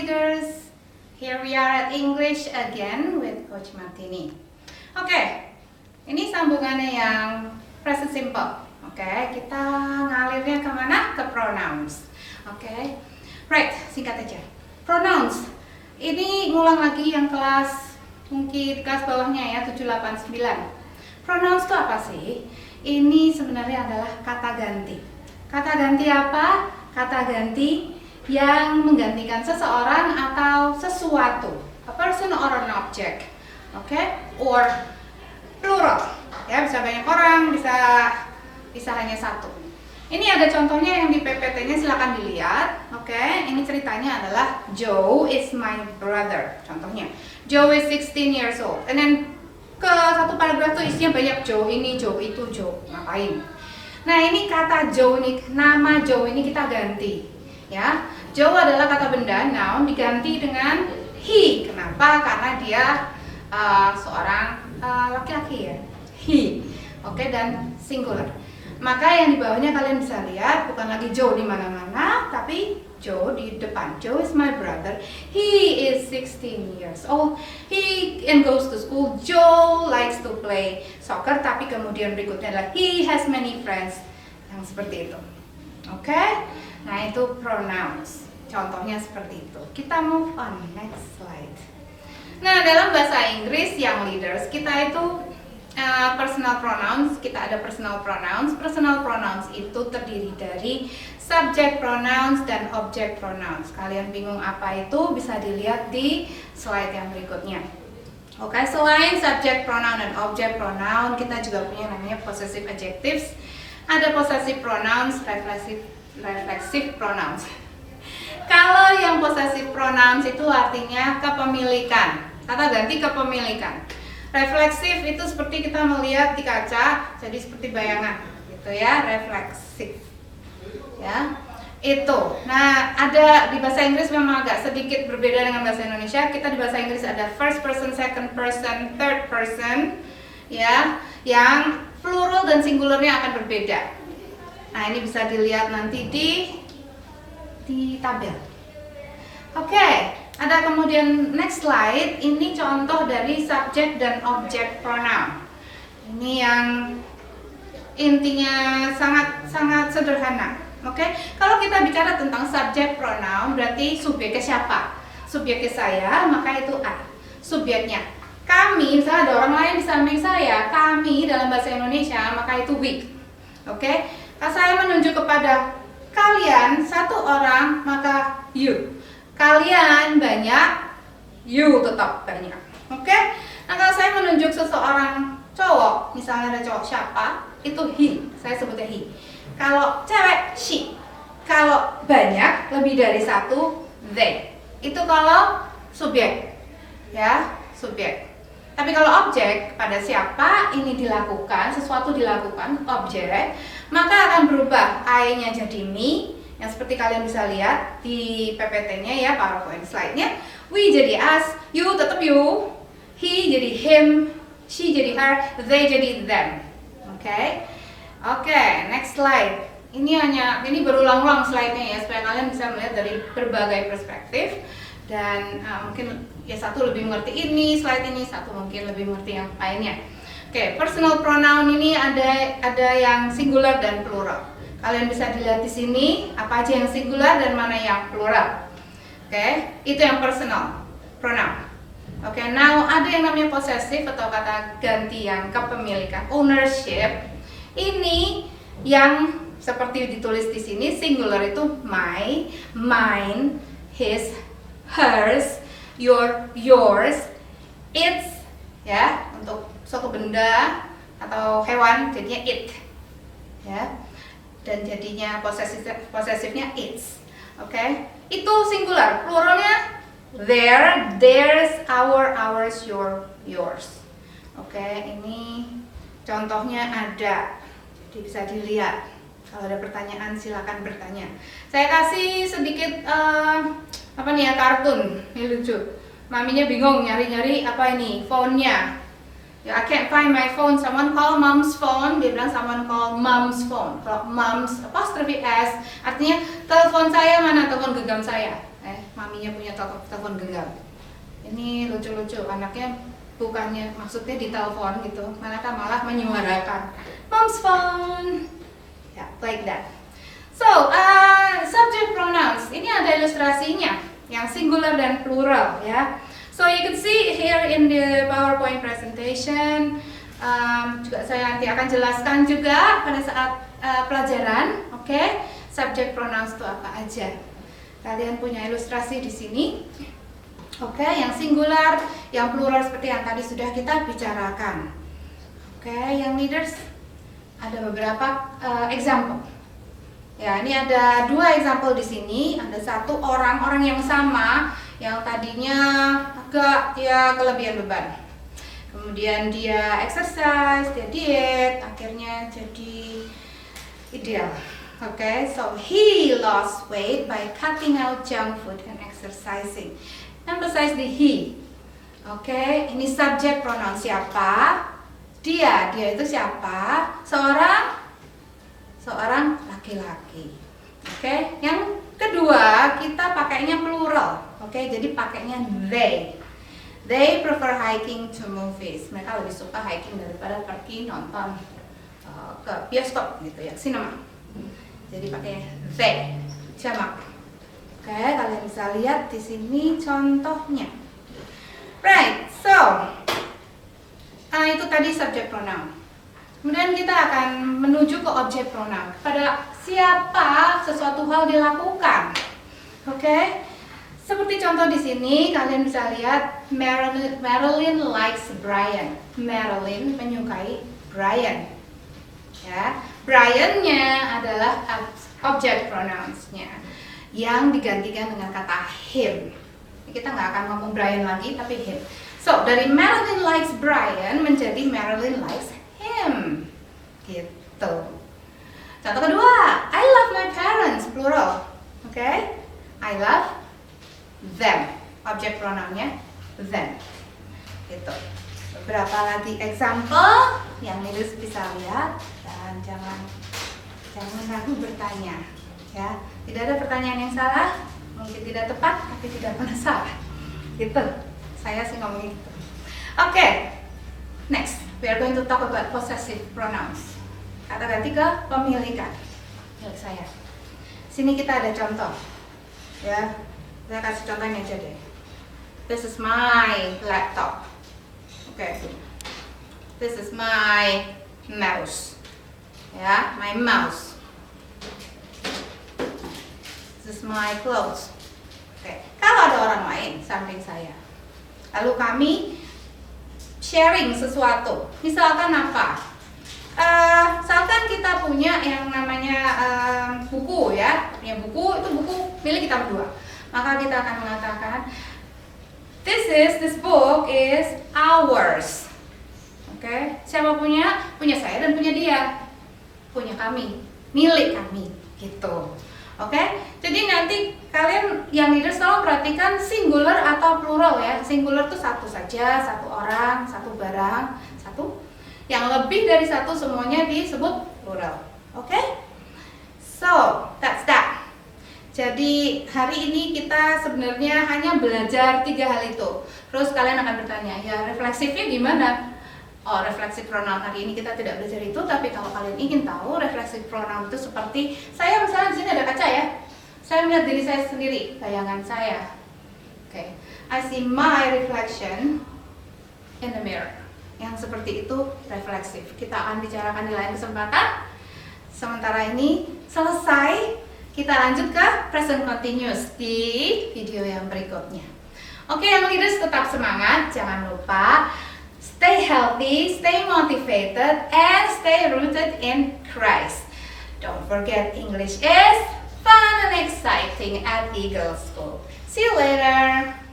leaders. Here we are at English again with Coach Martini. Oke, ini sambungannya yang present simple. Oke, kita ngalirnya kemana? Ke pronouns. Oke, right, singkat aja. Pronouns. Ini ngulang lagi yang kelas mungkin kelas bawahnya ya 789. Pronouns itu apa sih? Ini sebenarnya adalah kata ganti. Kata ganti apa? Kata ganti yang menggantikan seseorang atau sesuatu, a person or an object, or plural, ya bisa banyak orang, bisa hanya satu. Ini ada contohnya yang di PPT-nya, silakan dilihat. Ini ceritanya adalah Joe is my brother. Contohnya, Joe is 16 years old. And then ke satu paragraf tuh isinya banyak Joe ini, Joe itu, Joe ngapain. Nah ini kata Joe ini, nama Joe ini kita ganti. Ya, Joe adalah kata benda, noun, diganti dengan he. Kenapa? Karena dia seorang laki-laki ya, he. Dan singular. Maka yang di bawahnya kalian bisa lihat bukan lagi Joe di mana-mana, tapi Joe di depan. Joe is my brother. He is 16 years old. He goes to school. Joe likes to play soccer. Tapi kemudian berikutnya adalah he has many friends. Yang seperti itu. Nah itu pronouns. Contohnya seperti itu. Kita move on, next slide. Nah dalam bahasa Inggris yang leaders kita itu personal pronouns. Kita ada personal pronouns. Personal pronouns itu terdiri dari subject pronouns dan object pronouns. Kalian bingung apa itu bisa dilihat di slide yang berikutnya. Selain subject pronoun dan object pronoun, kita juga punya namanya possessive adjectives. Ada possessive pronouns, reflexive pronouns. Kalau yang possessive pronouns itu artinya kepemilikan, kata ganti kepemilikan. Refleksif itu seperti kita melihat di kaca, jadi seperti bayangan, gitu ya, refleksif. Ya, itu. Nah, ada di bahasa Inggris memang agak sedikit berbeda dengan bahasa Indonesia. Kita di bahasa Inggris ada first person, second person, third person, ya, yang plural dan singularnya akan berbeda. Nah, ini bisa dilihat nanti di tabel. Ada kemudian next slide. Ini contoh dari subject dan object pronoun. Ini yang intinya sangat sederhana. Kalau kita bicara tentang subject pronoun, berarti subjeknya siapa? Subjeknya saya, maka itu I. Subjeknya kami, misalnya ada orang lain di samping saya, kami dalam bahasa Indonesia, maka itu we. Kalau saya menunjuk kepada kalian satu orang, maka you. Kalian banyak, you tetap banyak. Nah kalau saya menunjuk seseorang cowok, misalnya ada cowok siapa, itu he, saya sebutnya he. Kalau cewek, she. Kalau banyak, lebih dari satu, they. Itu kalau subjek, ya, subjek. Tapi kalau objek, pada siapa ini dilakukan, sesuatu dilakukan, objek, maka akan berubah. I-nya jadi me, yang seperti kalian bisa lihat di PPT-nya ya, PowerPoint slide-nya. We jadi us, you tetap you, he jadi him, she jadi her, they jadi them. Next slide. Ini berulang-ulang slide-nya ya, supaya kalian bisa melihat dari berbagai perspektif. Dan mungkin ya satu lebih mengerti ini, slide ini, satu mungkin lebih mengerti yang lainnya. Personal pronoun ini ada yang singular dan plural. Kalian bisa dilihat di sini apa aja yang singular dan mana yang plural. Itu yang personal pronoun. Now ada yang namanya possessive atau kata ganti yang kepemilikan, ownership. Ini yang seperti ditulis di sini, singular itu my, mine, his, hers, yours, its, ya, untuk suatu benda atau hewan jadinya it, ya, dan jadinya posesifnya its. Itu singular. Pluralnya their, theirs, our, ours, yours. Ini contohnya ada, jadi bisa dilihat. Kalau ada pertanyaan silakan bertanya. Saya kasih sedikit kartun, ini lucu. Maminya bingung nyari-nyari apa ini, phone-nya. I can't find my phone. Someone call mom's phone. Dia bilang someone call mom's phone. Kalau mom's apostrophe s artinya telepon saya mana, telepon genggam saya. Maminya punya telepon genggam. Ini lucu-lucu, anaknya bukannya maksudnya ditelepon gitu, malah menyuarakan mom's phone, yeah, like that. So subject pronouns, ini ada ilustrasinya yang singular dan plural ya. So you can see here in the PowerPoint presentation, juga saya nanti akan jelaskan juga pada saat pelajaran, oke? Subject pronouns itu apa aja? Kalian punya ilustrasi di sini. Oke, yang singular, yang plural seperti yang tadi sudah kita bicarakan. Oke, yang leaders ada beberapa example. Ya, ini ada 2 example di sini. Ada satu orang yang sama, yang tadinya agak ya kelebihan beban. Kemudian dia exercise, dia diet, akhirnya jadi ideal. Oke, so he lost weight by cutting out junk food and exercising. Emphasize the he. Oke, ini subject pronoun siapa? Dia itu siapa? Seorang laki-laki. Oke, yang kedua kita pakainya plural. Oke, jadi pakainya they. They prefer hiking to movies. Mereka lebih suka hiking daripada pergi nonton ke bioskop gitu ya, cinema. Jadi pakai they. Jamak. Oke, kalian bisa lihat di sini contohnya. Right, so itu tadi subject pronoun. Kemudian kita akan menuju ke object pronoun. Pada siapa sesuatu hal dilakukan. Oke, seperti contoh di sini kalian bisa lihat Marilyn likes Brian. Marilyn menyukai Brian. Ya, Brian-nya adalah object pronouns-nya yang digantikan dengan kata him. Kita nggak akan ngomong Brian lagi, tapi him. So, dari Marilyn likes Brian menjadi Marilyn likes him. Gitu. Contoh kedua, I love my parents, plural. Oke? I love them. Objek pronounnya them. Gitu. Beberapa lagi example yang Nilus bisa lihat, dan jangan ragu bertanya. Ya, tidak ada pertanyaan yang salah, mungkin tidak tepat, tapi tidak pernah salah. Gitu. Saya sih ngomongin gitu. Oke. Next, we are going to talk about possessive pronouns. Kata ganti ke pemilikan. Milik saya. Sini kita ada contoh. Ya, saya kasih contohnya aja deh. This is my laptop. Okay. This is my mouse. Ya, my mouse. This is my clothes. Oke. Kalau ada orang lain samping saya, lalu kami sharing sesuatu. Misalkan apa? Misalkan kita punya yang namanya buku ya, punya buku, itu buku milik kita berdua. Maka kita akan mengatakan, this book is ours. Oke, siapa punya? Punya saya dan punya dia. Punya kami, milik kami, gitu. Oke, jadi nanti kalian yang leaders tolong perhatikan singular atau plural ya. Singular itu satu saja, satu orang, satu barang, satu. Yang lebih dari satu semuanya disebut plural. Oke? So, that's that. Jadi hari ini kita sebenarnya hanya belajar 3 hal itu. Terus kalian akan bertanya, ya refleksifnya gimana? Oh, refleksif pronoun hari ini kita tidak belajar itu, tapi kalau kalian ingin tahu refleksif pronoun itu seperti saya misalnya di sini ada kaca ya. Saya melihat diri saya sendiri, bayangan saya. Oke. I see my reflection in the mirror. Yang seperti itu refleksif. Kita akan bicarakan di lain kesempatan. Sementara ini selesai, kita lanjut ke present continuous di video yang berikutnya. Oke, yang leaders tetap semangat, jangan lupa stay healthy, stay motivated, and stay rooted in Christ. Don't forget, English is fun and exciting at Eagle School. See you later.